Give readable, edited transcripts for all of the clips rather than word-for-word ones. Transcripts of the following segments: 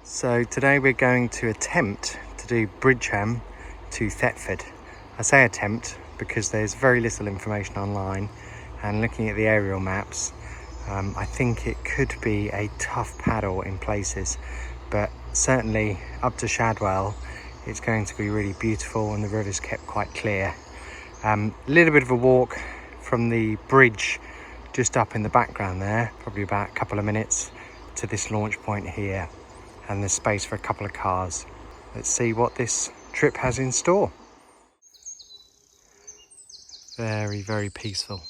So today we're going to attempt to do Bridgham to Thetford. I say attempt because there's very little information online, and looking at the aerial maps, I think it could be a tough paddle in places, but certainly up to Shadwell it's going to be really beautiful and the river's kept quite clear. A little bit of a walk from the bridge just up in the background there, probably about a couple of minutes to this launch point here, and there's space for a couple of cars. Let's see what this trip has in store. Very, very peaceful.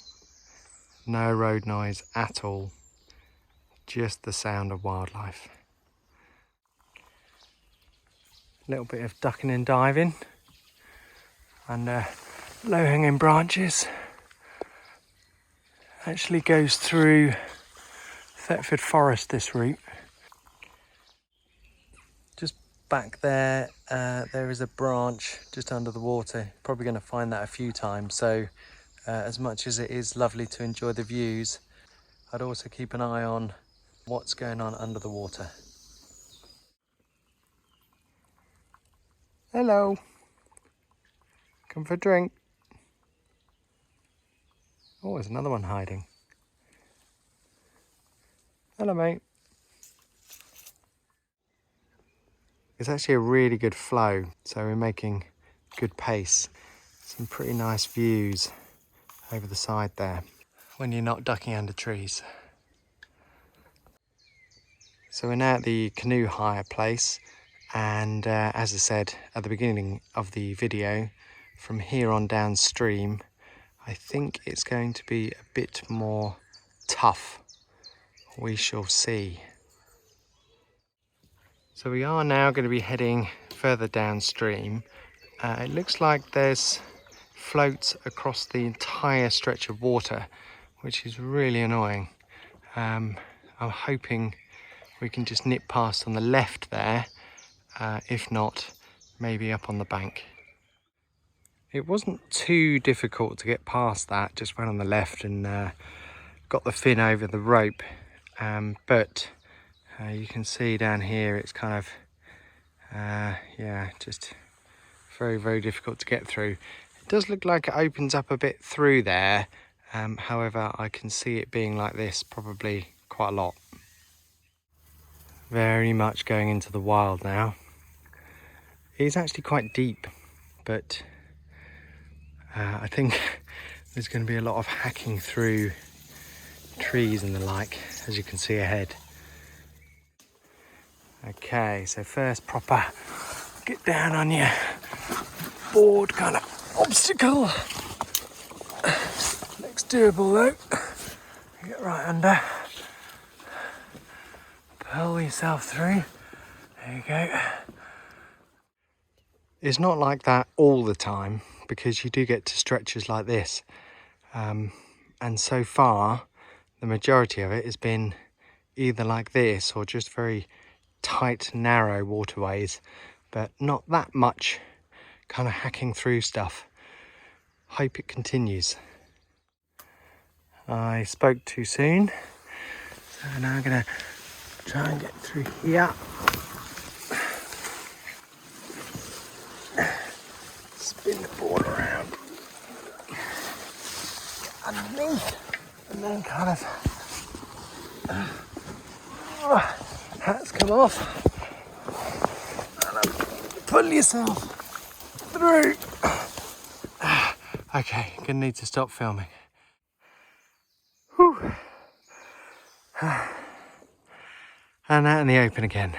No road noise at all. Just the sound of wildlife. A little bit of ducking and diving under low-hanging branches. Actually goes through Thetford Forest, this route. Just back there, there is a branch just under the water. Probably going to find that a few times. So as much as it is lovely to enjoy the views, I'd also keep an eye on what's going on under the water. Hello. Come for a drink. Oh, there's another one hiding. Hello, mate. It's actually a really good flow, so we're making good pace. Some pretty nice views over the side there when you're not ducking under trees. So we're now at the canoe hire place, and as I said at the beginning of the video, from here on downstream I think it's going to be a bit more tough. We shall see. So we are now going to be heading further downstream. It looks like there's floats across the entire stretch of water, which is really annoying. I'm hoping we can just nip past on the left there, if not, maybe up on the bank. It wasn't too difficult to get past that, just went on the left and got the fin over the rope, but you can see down here it's kind of, yeah, just very, very difficult to get through. It does look like it opens up a bit through there, however I can see it being like this probably quite a lot. Very much going into the wild now. It's actually quite deep, but I think there's going to be a lot of hacking through trees and the like, as you can see ahead. Okay, so first proper get down on your board kind of obstacle. Looks doable though. Get right under. Pull yourself through. There you go. It's not like that all the time, because you do get to stretches like this, and so far the majority of it has been either like this or just very tight, narrow waterways, but not that much kind of hacking through stuff. Hope it continues. I spoke too soon, so now I'm gonna try and get through here. Spin the board around underneath, and then kind of hats come off, and pull yourself through. Okay, gonna need to stop filming. Whew. And out in the open again.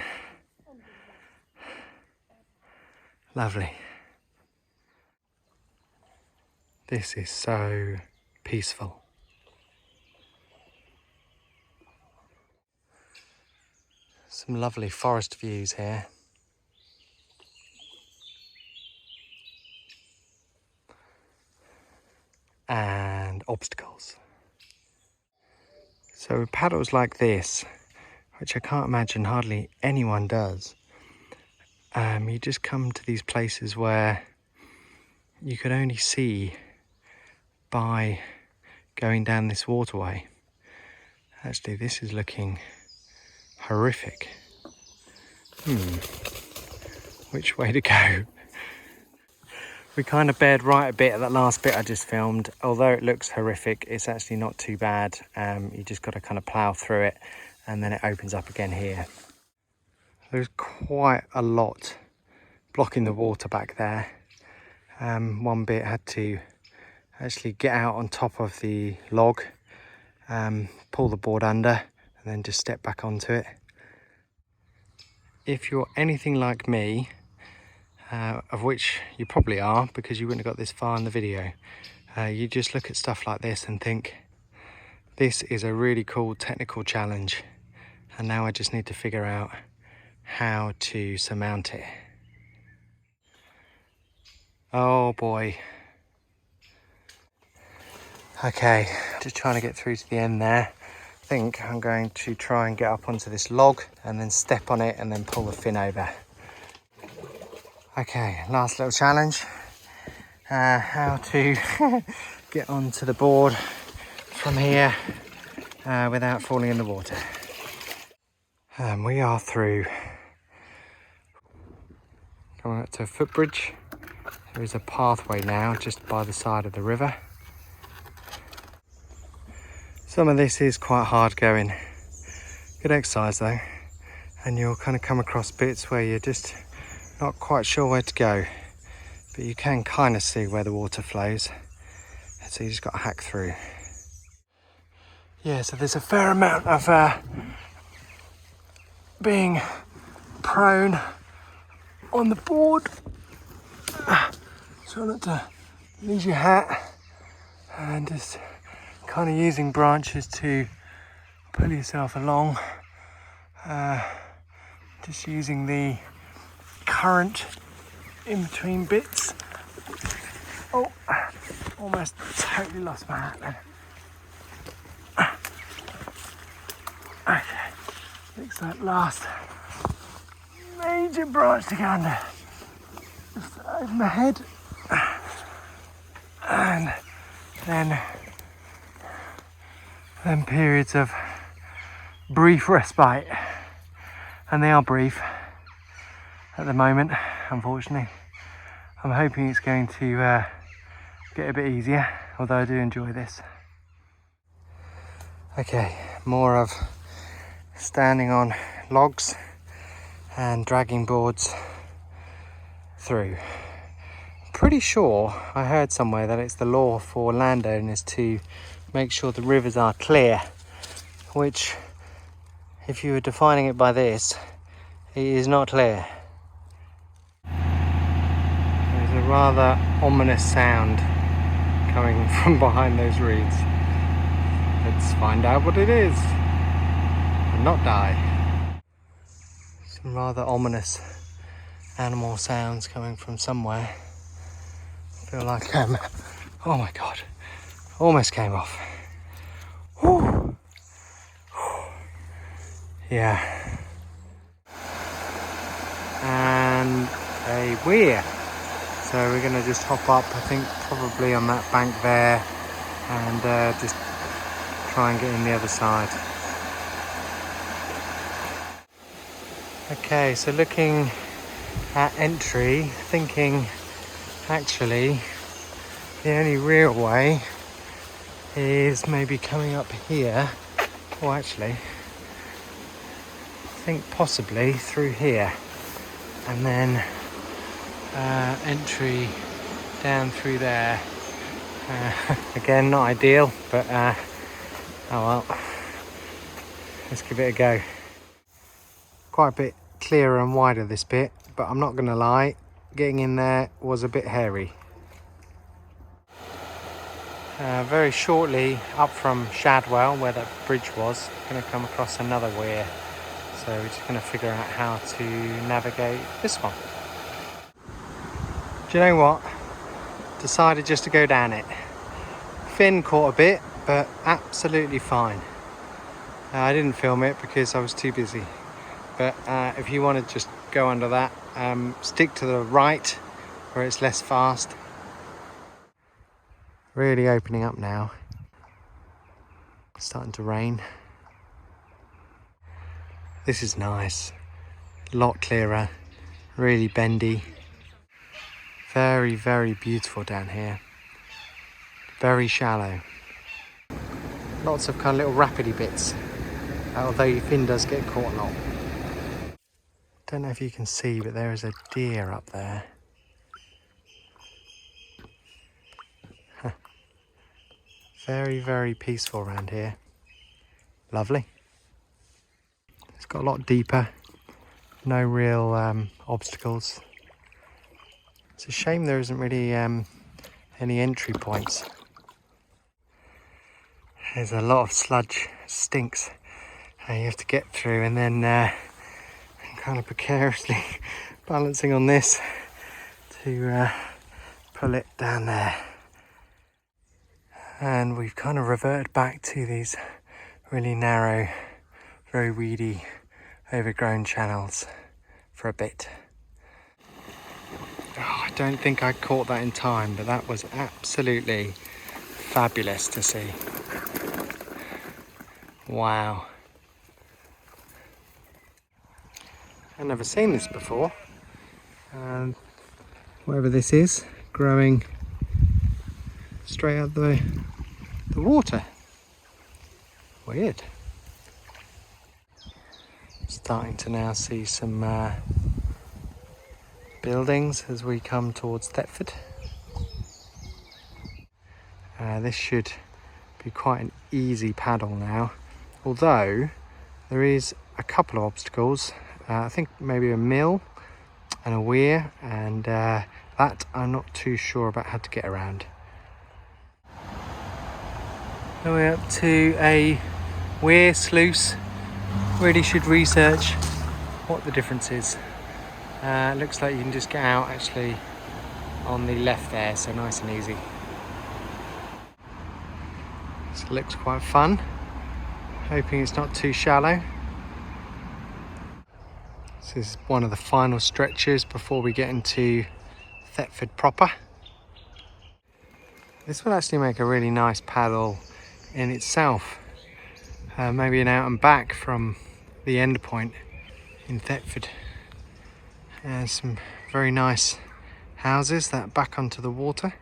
Lovely. This is so peaceful. Some lovely forest views here. And obstacles. So with paddles like this, which I can't imagine hardly anyone does, you just come to these places where you could only see by going down this waterway. Actually, this is looking horrific. Which way to go? We kind of bared right a bit at that last bit I just filmed. Although it looks horrific, it's actually not too bad. You just got to kind of plough through it and then it opens up again here. There's quite a lot blocking the water back there. One bit had to actually get out on top of the log, pull the board under and then just step back onto it. If you're anything like me, of which you probably are because you wouldn't have got this far in the video, you just look at stuff like this and think, this is a really cool technical challenge and now I just need to figure out how to surmount it. Oh boy. Okay, just trying to get through to the end there. I think I'm going to try and get up onto this log and then step on it and then pull the fin over. Okay, last little challenge. How to get onto the board from here without falling in the water. We are through. Coming up to a footbridge. There is a pathway now just by the side of the river. Some of this is quite hard going. Good exercise though. And you'll kind of come across bits where you're just not quite sure where to go. But you can kind of see where the water flows. So you just got to hack through. Yeah, so there's a fair amount of being prone on the board. Try not to lose your hat and just kind of using branches to pull yourself along. Just using the current in between bits. Oh, almost totally lost my hat then. Okay, looks like last major branch to go under. Just over my head. And then periods of brief respite. And they are brief at the moment, unfortunately. I'm hoping it's going to get a bit easier, although I do enjoy this. Okay, more of standing on logs and dragging boards through. Pretty sure I heard somewhere that it's the law for landowners to make sure the rivers are clear, which, if you were defining it by this, it is not clear. There's a rather ominous sound coming from behind those reeds. Let's find out what it is and not die. Some rather ominous animal sounds coming from somewhere. I feel like oh my god, almost came off. Whew. Yeah. And a weir. So we're going to just hop up, I think probably on that bank there, and just try and get in the other side. Okay, so looking at entry, thinking actually the only real way is maybe coming up here, or actually I think possibly through here, and then entry down through there. Again, not ideal, but oh well, let's give it a go. Quite a bit clearer and wider this bit, but I'm not going to lie, getting in there was a bit hairy. Very shortly up from Shadwell, where that bridge was, going to come across another weir. So we're just going to figure out how to navigate this one. Do you know what? Decided just to go down it. Fin caught a bit, but absolutely fine. I didn't film it because I was too busy. But if you want to just go under that, stick to the right where it's less fast. Really opening up now. It's starting to rain. This is nice. A lot clearer, really bendy. Very, very beautiful down here. Very shallow. Lots of kind of little rapidy bits, although your fin does get caught a lot. Don't know if you can see, but there is a deer up there. Very, very peaceful around here. Lovely. It's got a lot deeper. No real obstacles. It's a shame there isn't really any entry points. There's a lot of sludge, stinks. You have to get through, and then kind of precariously balancing on this to pull it down there. And we've kind of reverted back to these really narrow, very weedy, overgrown channels for a bit. Oh, I don't think I caught that in time, but that was absolutely fabulous to see. Wow. I've never seen this before. Whatever this is, growing straight out the water. Weird. Starting to now see some buildings as we come towards Thetford. This should be quite an easy paddle now, although there is a couple of obstacles. I think maybe a mill and a weir, and that I'm not too sure about how to get around. So we're up to a weir sluice. Really should research what the difference is. Looks like you can just get out actually on the left there, so nice and easy. This looks quite fun. Hoping it's not too shallow. This is one of the final stretches before we get into Thetford proper. This will actually make a really nice paddle in itself. Maybe an out and back from the end point in Thetford. Some very nice houses that back onto the water.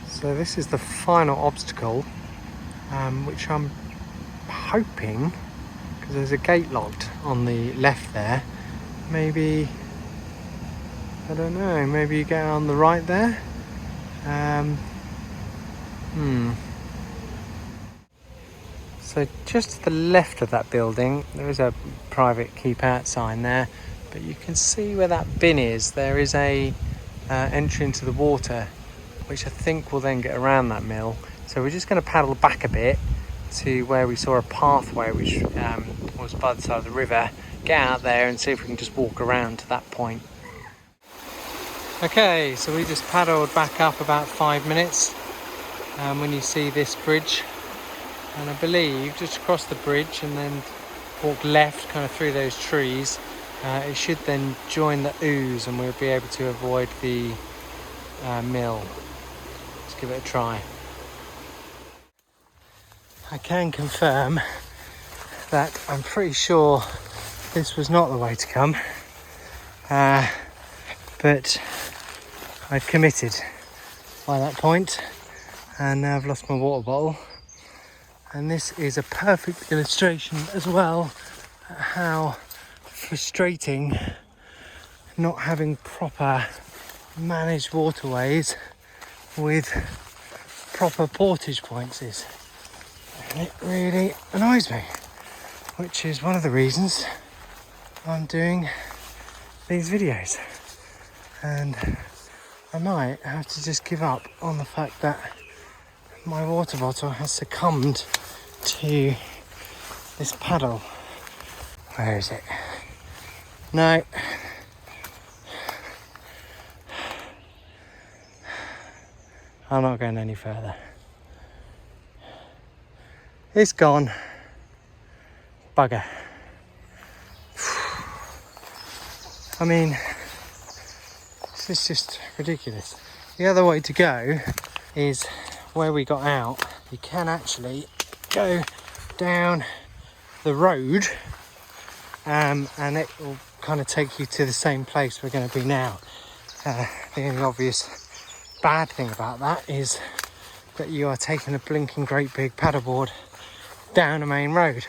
So this is the final obstacle, which I'm hoping, because there's a gate locked on the left there, maybe, I don't know, maybe you get on the right there. So just to the left of that building, there is a private keep out sign there, but you can see where that bin is. There is a entry into the water, which I think will then get around that mill. So we're just going to paddle back a bit to where we saw a pathway, which was by the side of the river. Get out there and see if we can just walk around to that point. Okay, so we just paddled back up about 5 minutes when you see this bridge. And I believe just across the bridge and then walk left kind of through those trees, it should then join the ooze and we'll be able to avoid the mill. Let's give it a try. I can confirm that I'm pretty sure this was not the way to come, but I've committed by that point, and now I've lost my water bottle. And this is a perfect illustration as well at how frustrating not having proper managed waterways with proper portage points is. And it really annoys me, which is one of the reasons I'm doing these videos. And I might have to just give up on the fact that my water bottle has succumbed to this paddle. Where is it? No. I'm not going any further. It's gone. Bugger. I mean, this is just ridiculous. The other way to go is where we got out. You can actually go down the road and it will kind of take you to the same place we're going to be now. The only obvious bad thing about that is that you are taking a blinking great big paddleboard down a main road.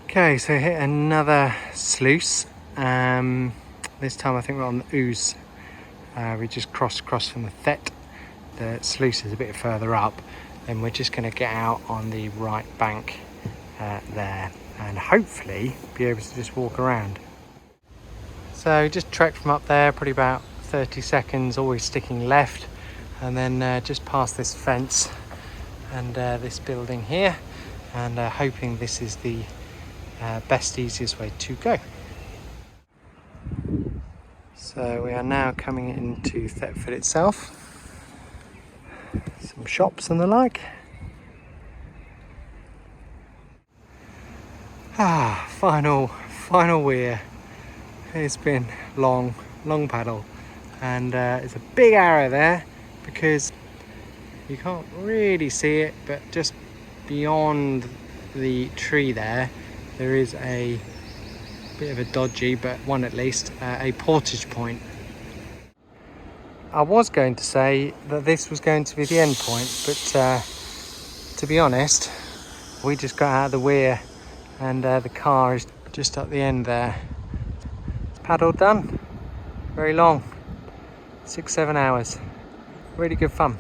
Okay, so hit another sluice. This time I think we're on the Ooze. We just crossed from the Thet. The sluice is a bit further up, then we're just going to get out on the right bank there and hopefully be able to just walk around. So just trek from up there, probably about 30 seconds, always sticking left, and then just past this fence and this building here, and hoping this is the best, easiest way to go. So we are now coming into Thetford itself. Some shops and the like. Final weir. It's been long paddle, and it's a big arrow there because you can't really see it, but just beyond the tree there is a bit of a dodgy, but one at least, a portage point. I was going to say that this was going to be the end point, but to be honest, we just got out of the weir and the car is just at the end there. Paddle done, very long, 6-7 hours, really good fun.